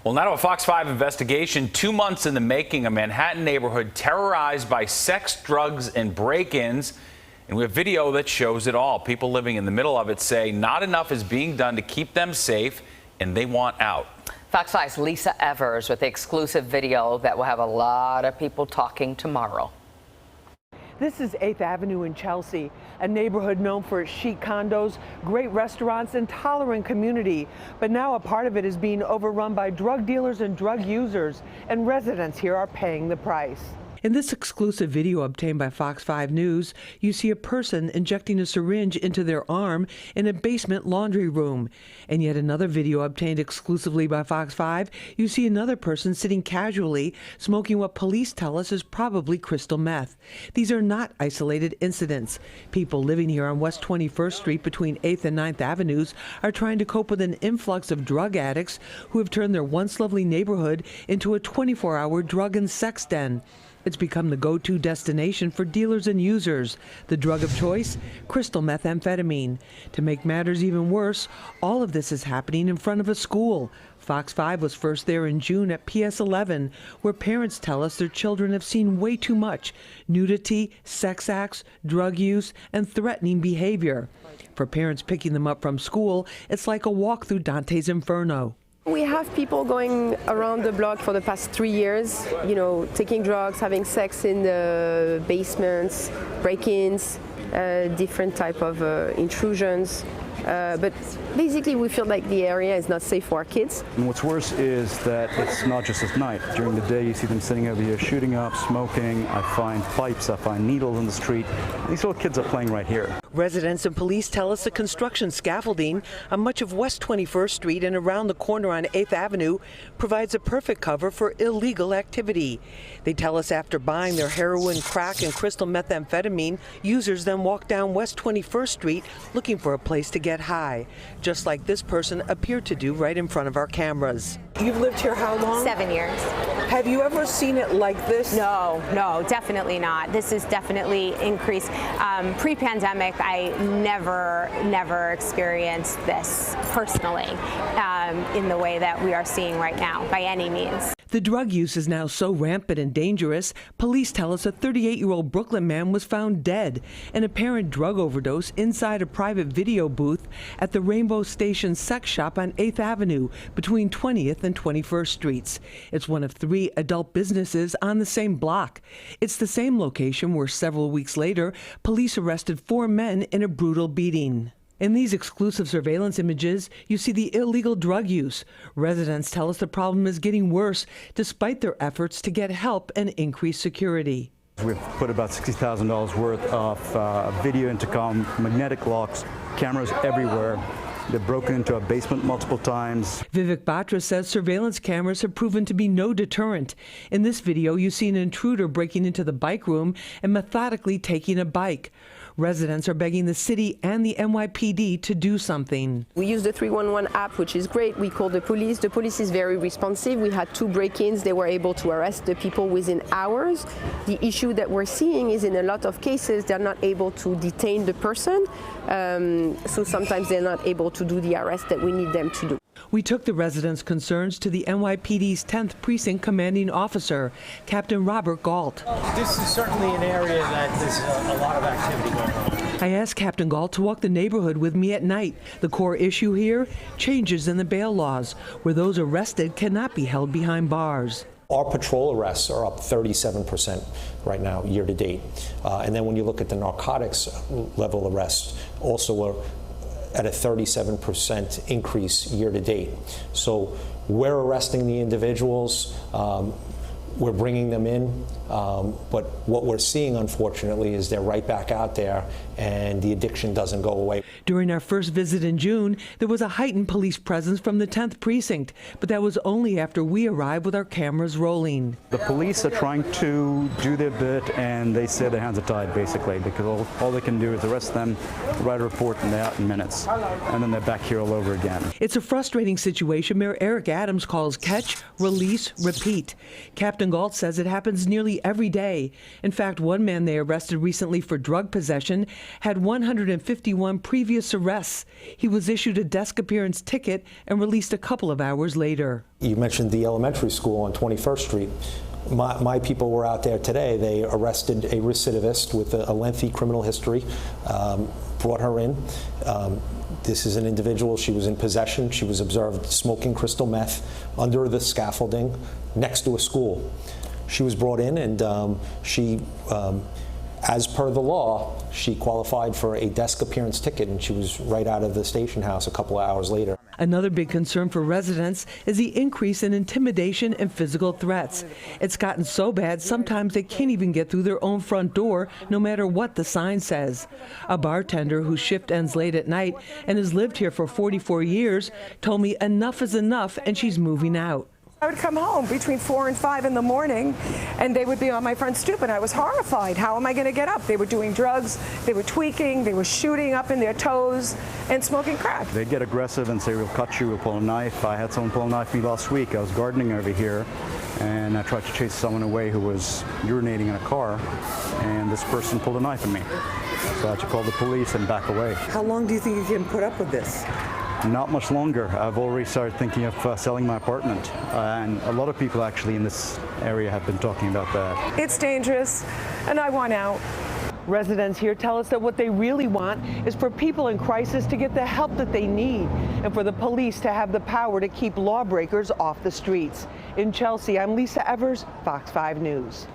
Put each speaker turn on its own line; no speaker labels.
Well, now to a Fox 5 investigation. 2 months in the making, a Manhattan neighborhood terrorized by sex, drugs, and break-ins. And we have video that shows it all. People living in the middle of it say not enough is being done to keep them safe, and they want out.
Fox 5's Lisa Evers with the exclusive video that will have a lot of people talking tomorrow.
This is 8th Avenue in Chelsea, a neighborhood known for its chic condos, great restaurants, and tolerant community. But now a part of it is being overrun by drug dealers and drug users, and residents here are paying the price. In this exclusive video obtained by Fox 5 News, you see a person injecting a syringe into their arm in a basement laundry room. And yet another video obtained exclusively by Fox 5, you see another person sitting casually smoking what police tell us is probably crystal meth. These are not isolated incidents. People living here on West 21st Street between 8th and 9th Avenues are trying to cope with an influx of drug addicts who have turned their once lovely neighborhood into a 24-hour drug and sex den. It's become the go-to destination for dealers and users. The drug of choice, crystal methamphetamine. To make matters even worse, all of this is happening in front of a school. Fox 5 was first there in June at PS 11, where parents tell us their children have seen way too much nudity, sex acts, drug use, and threatening behavior. For parents picking them up from school, it's like a walk through Dante's Inferno.
We have people going around the block for the past 3 years, taking drugs, having sex in the basements, break-ins, different type of intrusions. But basically we feel like the area is not safe for our kids.
And what's worse is that it's not just at night. During the day you see them sitting over here shooting up, smoking. I find pipes, I find needles in the street. These little kids are playing right here.
Residents and police tell us the construction scaffolding on much of West 21st Street and around the corner on 8th Avenue provides a perfect cover for illegal activity. They tell us after buying their heroin, crack, and crystal methamphetamine, users then walk down West 21st Street looking for a place to get high, just like this person appeared to do right in front of our cameras. You've lived here how long?
7 years.
Have you ever seen it like this?
No, definitely not. This is definitely increased. Pre-pandemic, I never experienced this personally in the way that we are seeing right now, by any means.
The drug use is now so rampant and dangerous, police tell us a 38-year-old Brooklyn man was found dead, an apparent drug overdose inside a private video booth at the Rainbow Station sex shop on 8th Avenue between 20th and 21st Streets. It's one of 3 adult businesses on the same block. It's the same location where several weeks later, police arrested 4 men in a brutal beating. In these exclusive surveillance images, you see the illegal drug use. Residents tell us the problem is getting worse despite their efforts to get help and increase security.
We've put about $60,000 worth of video intercom, magnetic locks, cameras everywhere. They've broken into a basement multiple times.
Vivek Batra says surveillance cameras have proven to be no deterrent. In this video, you see an intruder breaking into the bike room and methodically taking a bike. Residents are begging the city and the NYPD to do something.
We use the 311 app, which is great. We call the police. The police is very responsive. We had 2 break-ins. They were able to arrest the people within hours. The issue that we're seeing is in a lot of cases, they're not able to detain the person. So sometimes they're not able to do the arrest that we need them to do.
We took the residents' concerns to the NYPD's 10th Precinct Commanding Officer, Captain Robert Galt.
This is certainly an area that there's a lot of activity going on.
I asked Captain Galt to walk the neighborhood with me at night. The core issue here, changes in the bail laws, where those arrested cannot be held behind bars.
Our patrol arrests are up 37% right now, year to date. And then when you look at the narcotics level arrests, also we're at a 37% increase year to date. So we're arresting the individuals, we're bringing them in, but what we're seeing, unfortunately, is they're right back out there and the addiction doesn't go away.
During our first visit in June, there was a heightened police presence from the 10th Precinct, but that was only after we arrived with our cameras rolling.
The police are trying to do their bit, and they say their hands are tied, basically, because all they can do is arrest them, write a report, and they're out in minutes. And then they're back here all over again.
It's a frustrating situation Mayor Eric Adams calls catch, release, repeat. Captain Kristen Galt says it happens nearly every day. In fact, one man they arrested recently for drug possession had 151 previous arrests. He was issued a desk appearance ticket and released a couple of hours later.
You mentioned the elementary school on 21st Street. My people were out there today. They arrested a recidivist with a lengthy criminal history, brought her in. This is an individual, she was in possession. She was observed smoking crystal meth under the scaffolding next to a school. She was brought in and she, as per the law, she qualified for a desk appearance ticket and she was right out of the station house a couple of hours later.
Another big concern for residents is the increase in intimidation and physical threats. It's gotten so bad sometimes they can't even get through their own front door no matter what the sign says. A bartender whose shift ends late at night and has lived here for 44 years told me enough is enough and she's moving out.
I would come home between 4 and 5 in the morning and they would be on my front stoop and I was horrified. How am I going to get up? They were doing drugs, they were tweaking, they were shooting up in their toes and smoking crack.
They get aggressive and say, we'll cut you, we'll pull a knife. I had someone pull a knife me last week. I was gardening over here and I tried to chase someone away who was urinating in a car and this person pulled a knife at me. So I had to call the police and back away.
How long do you think you can put up with this?
Not much longer. I've already started thinking of selling my apartment. And a lot of people actually in this area have been talking about that.
It's dangerous and I want out.
Residents here tell us that what they really want is for people in crisis to get the help that they need and for the police to have the power to keep lawbreakers off the streets. In Chelsea, I'm Lisa Evers, Fox 5 News.